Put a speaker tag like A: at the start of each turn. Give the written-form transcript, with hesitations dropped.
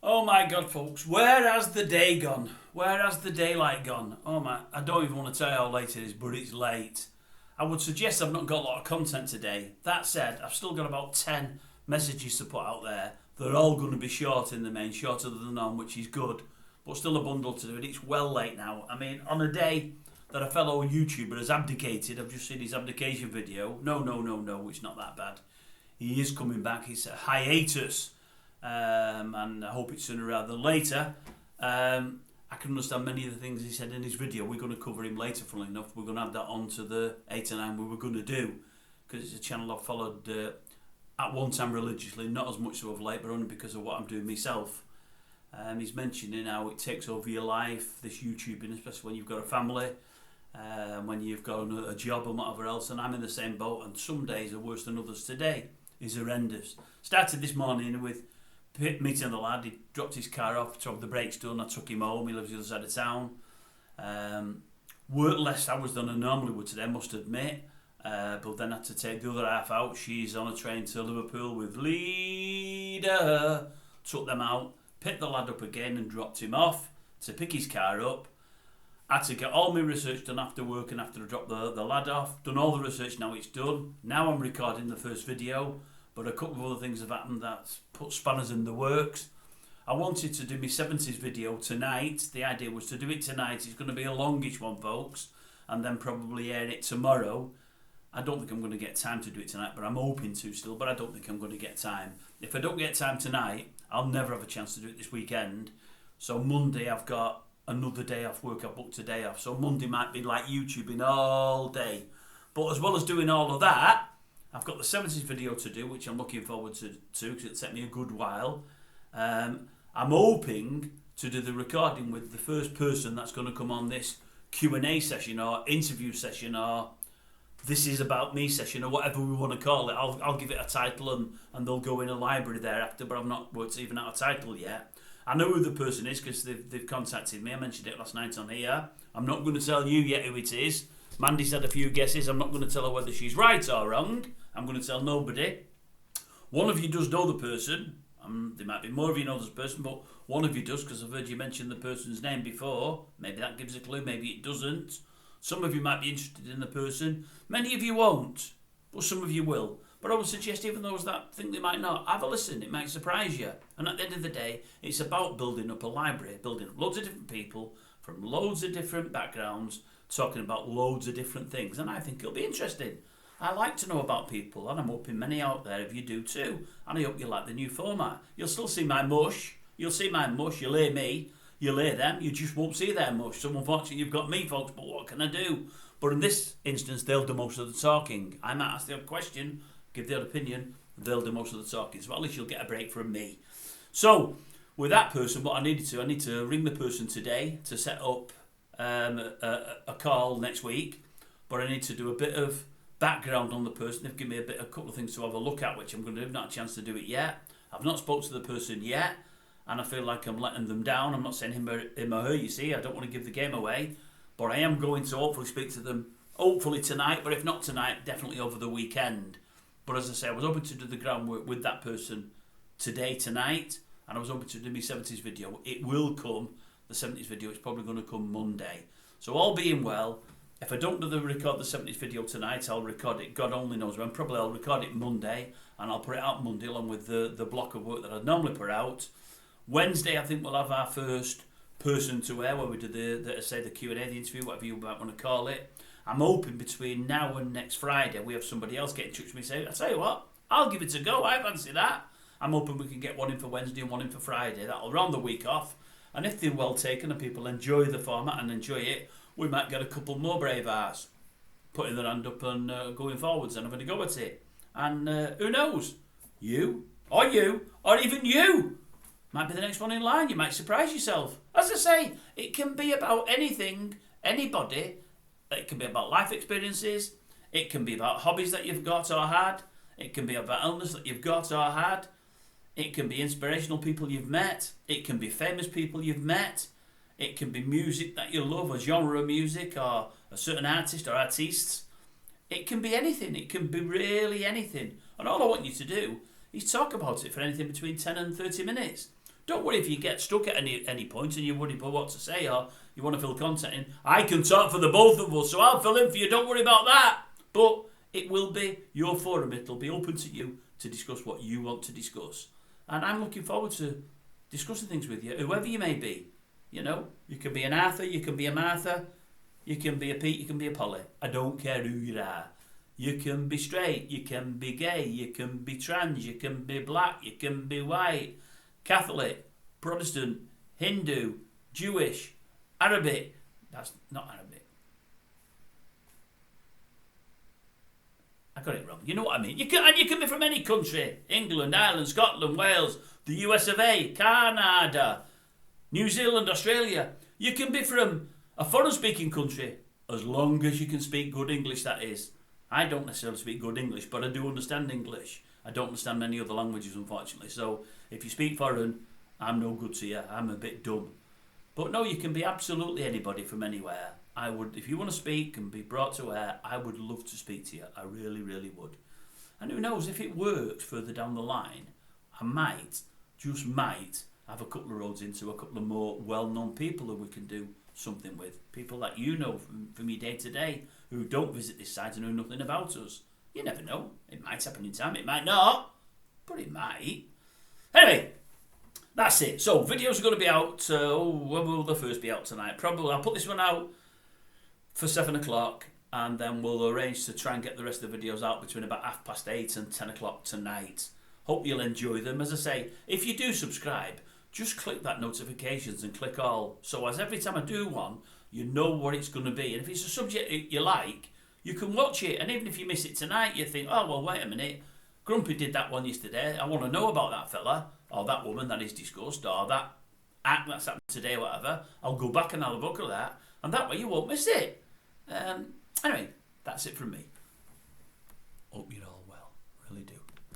A: Oh my God, folks, where has the day gone? Where has the daylight gone? Oh my, I don't even want to tell you how late it is, but it's late. I would suggest I've not got a lot of content today. That said, I've still got about 10 messages to put out there. They're all going to be short in the main, shorter than the norm, which is good, but still a bundle to do, and it's well late now. I mean, on a day that a fellow YouTuber has abdicated, I've just seen his abdication video. No, it's not that bad. He is coming back, it's a hiatus. And I hope it's sooner rather than later. I can understand many of the things he said in his video. We're going to cover him later, funnily enough. We're going to add that on to the 8 and 9 we were going to do, because it's a channel I've followed at one time religiously, not as much so of late, but only because of what I'm doing myself. He's mentioning how it takes over your life, this YouTubing, especially when you've got a family, when you've got a job and whatever else, and I'm in the same boat, and some days are worse than others. Today is horrendous. Started this morning with meeting the lad. He dropped his car off, took the brakes done, I took him home. He lives the other side of town. Worked less hours than I normally would today, I must admit, but then had to take the other half out. She's on a train to Liverpool with Leader. Took them out, picked the lad up again and dropped him off to pick his car up. Had to get all my research done after work and after I dropped the lad off. Done all the research, now it's done. Now I'm recording the first video, but a couple of other things have happened that's put spanners in the works. I wanted to do my 70's video tonight. The idea was to do it tonight. It's going to be a longish one, folks, and then probably air it tomorrow. I don't think I'm going to get time to do it tonight, but I'm hoping to still, but I don't think I'm going to get time. If I don't get time tonight, I'll never have a chance to do it this weekend. So Monday I've got another day off work. I've booked a day off. So Monday might be like YouTubing all day. But as well as doing all of that, I've got the 70's video to do, which I'm looking forward to because it'll take me a good while. I'm hoping to do the recording with the first person that's going to come on this Q&A session or interview session or this is about me session or whatever we want to call it. I'll give it a title and they'll go in a library thereafter, but I've not worked even out a title yet. I know who the person is because they've contacted me. I mentioned it last night on here. I'm not going to tell you yet who it is. Mandy's had a few guesses. I'm not going to tell her whether she's right or wrong. I'm going to tell nobody. One of you does know the person. There might be more of you know this person, but one of you does because I've heard you mention the person's name before. Maybe that gives a clue, maybe it doesn't. Some of you might be interested in the person. Many of you won't, but some of you will. But I would suggest even those that think they might not, have a listen. It might surprise you. And at the end of the day, it's about building up a library, building up loads of different people from loads of different backgrounds, talking about loads of different things. And I think it'll be interesting. I like to know about people, and I'm hoping many out there if you do too. And I hope you like the new format. You'll still see my mush. You'll see my mush. You'll hear me. You'll hear them. You just won't see their mush. So unfortunately, you've got me, folks, but what can I do? But in this instance, they'll do most of the talking. I might ask the odd question, give their opinion, they'll do most of the talking. So at least you'll get a break from me. So with that person, what I need to ring the person today to set up a call next week. But I need to do a bit of background on the person. They've given me a couple of things to have a look at, which I'm going to do. I've not had a chance to do it yet. I've not spoke to the person yet, and I feel like I'm letting them down. I'm not saying him or her, you see. I don't want to give the game away, but I am going to hopefully speak to them, hopefully tonight, but if not tonight, definitely over the weekend. But as I say, I was hoping to do the groundwork with that person tonight, and I was hoping to do my 70's video. It will come, the 70's video, it's probably going to come Monday. So all being well, if I don't record the 70's video tonight, I'll record it, God only knows when. Probably I'll record it Monday, and I'll put it out Monday along with the block of work that I'd normally put out. Wednesday, I think we'll have our first person to air, where we do the Q&A, the interview, whatever you might want to call it. I'm hoping between now and next Friday, we have somebody else get in touch with me and say, I tell you what, I'll give it a go, I fancy that. I'm hoping we can get one in for Wednesday and one in for Friday. That'll round the week off. And if they're well taken and people enjoy the format and enjoy it, we might get a couple more brave hearts putting their hand up and going forwards and having a go at it. And who knows? You, or even you, might be the next one in line. You might surprise yourself. As I say, it can be about anything, anybody. It can be about life experiences. It can be about hobbies that you've got or had. It can be about illness that you've got or had. It can be inspirational people you've met. It can be famous people you've met. It can be music that you love, a genre of music, or a certain artist or artists. It can be anything. It can be really anything. And all I want you to do is talk about it for anything between 10 and 30 minutes. Don't worry if you get stuck at any point and you worry about what to say or you want to fill content in. I can talk for the both of us, so I'll fill in for you. Don't worry about that. But it will be your forum. It'll be open to you to discuss what you want to discuss. And I'm looking forward to discussing things with you, whoever you may be. You know, you can be an Arthur, you can be a Martha, you can be a Pete, you can be a Polly. I don't care who you are. You can be straight, you can be gay, you can be trans, you can be black, you can be white, Catholic, Protestant, Hindu, Jewish, Arabic. That's not Arabic. I got it wrong. You know what I mean? You can be from any country. England, Ireland, Scotland, Wales, the US of A, Canada, New Zealand, Australia. You can be from a foreign speaking country as long as you can speak good English, that is. I don't necessarily speak good English, but I do understand English. I don't understand many other languages, unfortunately. So if you speak foreign, I'm no good to you. I'm a bit dumb. But no, you can be absolutely anybody from anywhere. I would, if you want to speak and be brought to air, I would love to speak to you. I really, really would. And who knows, if it works further down the line, I might, just might, have a couple of roads into a couple of more well-known people who we can do something with. People that you know from your day-to-day who don't visit this site and know nothing about us. You never know. It might happen in time. It might not. But it might. Anyway, that's it. So, videos are going to be out. When will the first be out tonight? Probably. I'll put this one out for 7 o'clock. And then we'll arrange to try and get the rest of the videos out between about 8:30 and 10 o'clock tonight. Hope you'll enjoy them. As I say, if you do subscribe, just click that notifications and click all. So as every time I do one, you know what it's going to be. And if it's a subject you like, you can watch it. And even if you miss it tonight, you think, oh, well, wait a minute. Grumpy did that one yesterday. I want to know about that fella or that woman that is discussed or that act that's happened today or whatever. I'll go back and have a look at that. And that way you won't miss it. Anyway, that's it from me. Hope you're all well. Really do.